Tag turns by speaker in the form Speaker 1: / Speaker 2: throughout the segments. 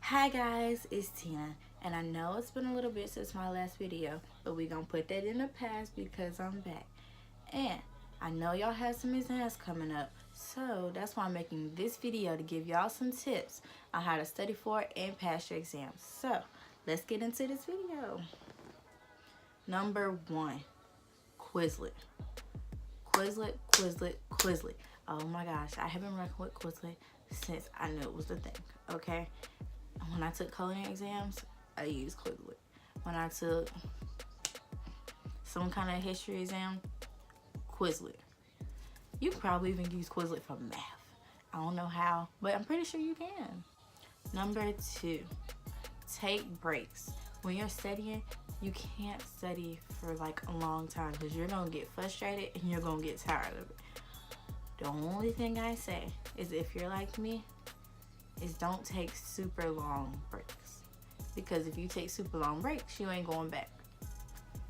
Speaker 1: Hi guys, it's Tina, and I know it's been a little bit since my last video, but we're gonna put that in the past because I'm back. And I know y'all have some exams coming up, so that's why I'm making this video to give y'all some tips on how to study for and pass your exams. So let's get into this video. Number 1, Quizlet. Quizlet. Oh my gosh, I have been working with Quizlet since I knew it was the thing, okay? When I took coding exams, I used Quizlet. When I took some kind of history exam, Quizlet. You can probably even use Quizlet for math. I don't know how, but I'm pretty sure you can. Number 2, take breaks. When you're studying, you can't study for like a long time because you're gonna get frustrated and you're gonna get tired of it. The only thing I say is if you're like me, is don't take super long breaks. Because if you take super long breaks, you ain't going back.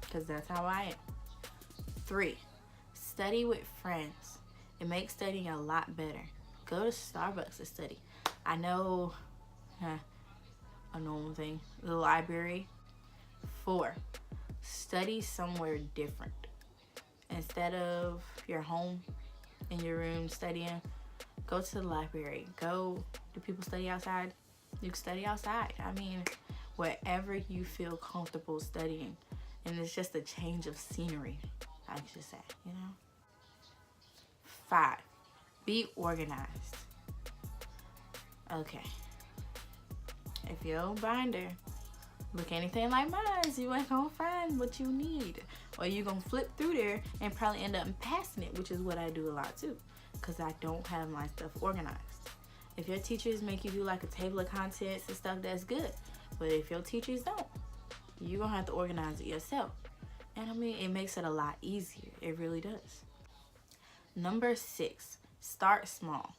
Speaker 1: Because that's how I am. 3, study with friends. It makes studying a lot better. Go to Starbucks to study. I know, a normal thing. The library. 4, study somewhere different. Instead of your home, in your room studying, go to the library. Do people study outside? You can study outside. I mean, wherever you feel comfortable studying. And it's just a change of scenery, I should say, you know? 5, be organized. Okay. If your binder look anything like mine, you ain't gonna find what you need. Or you're gonna flip through there and probably end up passing it, which is what I do a lot too, because I don't have my stuff organized. If your teachers make you do like a table of contents and stuff, that's good. But if your teachers don't, you're gonna have to organize it yourself. And I mean, it makes it a lot easier. It really does. Number 6, start small.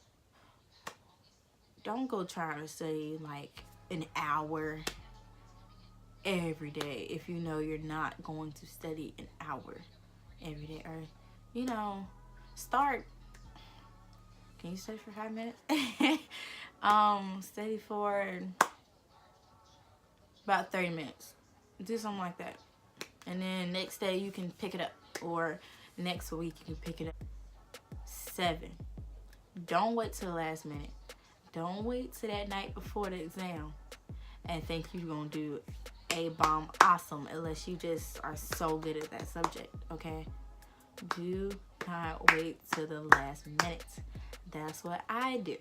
Speaker 1: Don't go trying to study like an hour every day if you know you're not going to study an hour every day. Or, you know, start. Can you study for 5 minutes? Study for about 30 minutes. Do something like that. And then next day you can pick it up. Or next week you can pick it up. 7, don't wait till the last minute. Don't wait till that night before the exam and think you're gonna do A-bomb awesome unless you just are so good at that subject, okay? Do not wait till the last minute. That's what I do.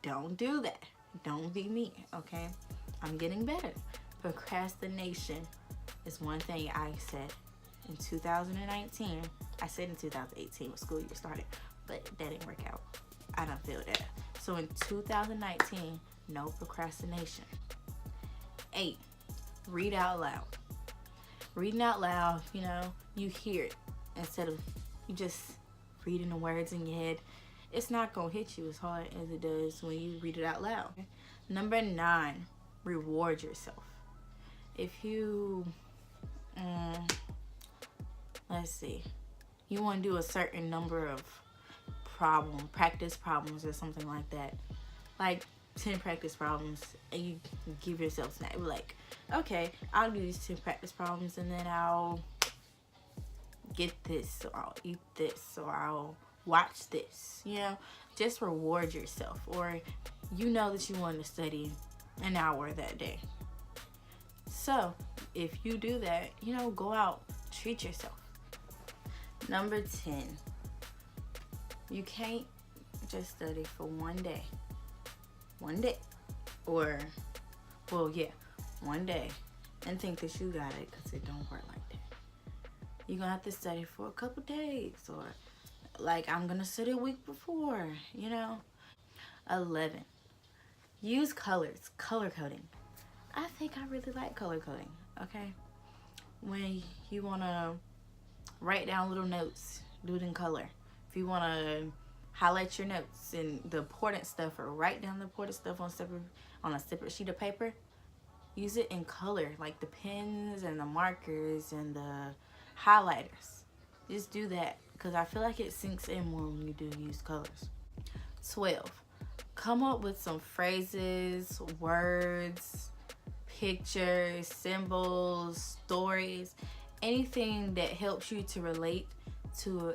Speaker 1: Don't do that. Don't be me, okay? I'm getting better. Procrastination is one thing I said in 2019. I said in 2018 when school year started, but that didn't work out. I don't feel that. So in 2019, no procrastination. 8, read out loud. Reading out loud, you know, you hear it instead of you just reading the words in your head. It's not gonna hit you as hard as it does when you read it out loud. Number 9, reward yourself. If you, let's see, you want to do a certain number of practice problems or something like that, like 10 practice problems, and you give yourself snack. Like, okay, I'll do these 10 practice problems and then I'll get this, or I'll eat this, or I'll watch this, you know? Just reward yourself. Or you know that you want to study an hour that day. So if you do that, you know, go out, treat yourself. Number 10, you can't just study for one day. Or, well, yeah, one day, and think that you got it, because it don't work like that. You're going to have to study for a couple days, or like I'm going to study a week before, you know. 11, use colors, color coding. I think I really like color coding, okay? When you want to write down little notes, do it in color. If you want to highlight your notes and the important stuff, or write down the important stuff on a separate sheet of paper, use it in color, like the pens and the markers and the highlighters. Just do that, because I feel like it sinks in more when you do use colors. 12, come up with some phrases, words, pictures, symbols, stories, anything that helps you to relate to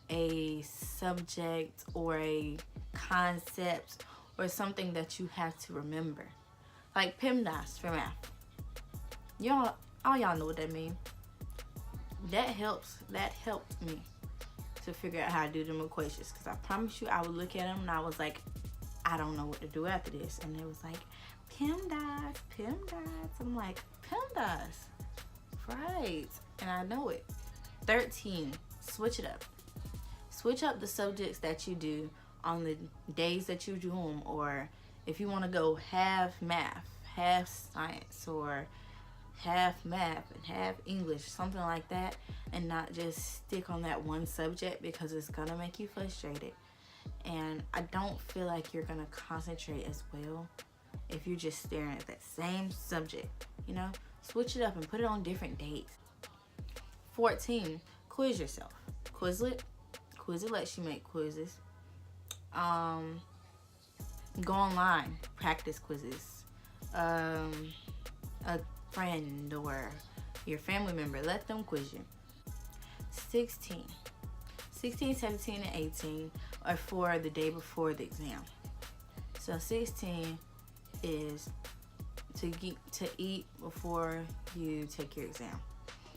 Speaker 1: a subject or a concept or something that you have to remember. Like PEMDAS for math. All y'all know what that means. That helped me to figure out how to do them equations, because I promise you I would look at them and I was like, I don't know what to do after this. And it was like, PEMDAS, PEMDAS. I'm like, PEMDAS. Right. And I know it. 13, switch it up. Switch up the subjects that you do on the days that you do them, or if you want to go half math, half science, or half math and half English, something like that, and not just stick on that one subject, because it's gonna make you frustrated. And I don't feel like you're gonna concentrate as well if you're just staring at that same subject. You know, switch it up and put it on different dates. 14, quiz yourself. Quizlet lets you make quizzes. Go online, practice quizzes. A friend or your family member, let them quiz you. 16, 17, and 18 are for the day before the exam. So 16 is to eat before you take your exam.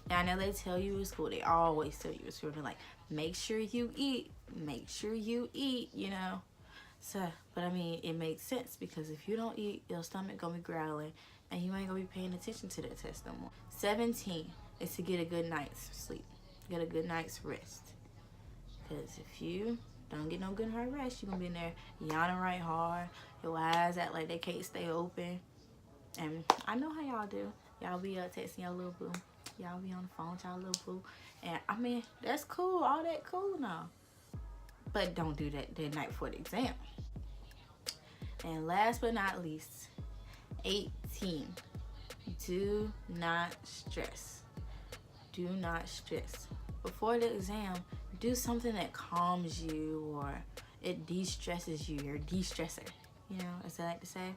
Speaker 1: Now I know they tell you in school, they always tell you in school, they're like, make sure you eat, you know. So, but I mean, it makes sense, because if you don't eat, your stomach gonna be growling and you ain't gonna be paying attention to that test no more. 17 is to get a good night's sleep, get a good night's rest. Because if you don't get no good hard rest, you're gonna be in there yawning right hard, your eyes act like they can't stay open. And I know how y'all do. Y'all be texting your little boo. Y'all be on the phone with y'all little boo. And I mean, that's cool, all that cool now. But don't do that the night before the exam. And last but not least, 18. Do not stress. Do not stress. Before the exam, do something that calms you, or it de-stresses you, or de-stressor. You know, as I like to say.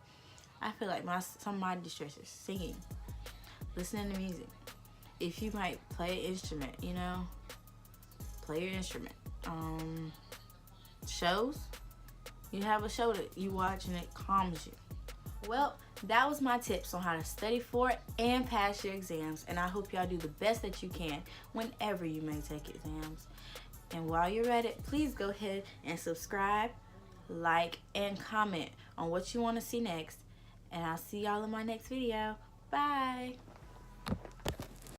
Speaker 1: I feel like some of my de-stressors, singing, listening to music. If you might play an instrument, you know, play your instrument. Shows, you have a show that you watch and it calms you. Well, that was my tips on how to study for and pass your exams, and I hope y'all do the best that you can whenever you may take exams. And while you're at it, please go ahead and subscribe, like, and comment on what you want to see next. And I'll see y'all in my next video. Bye.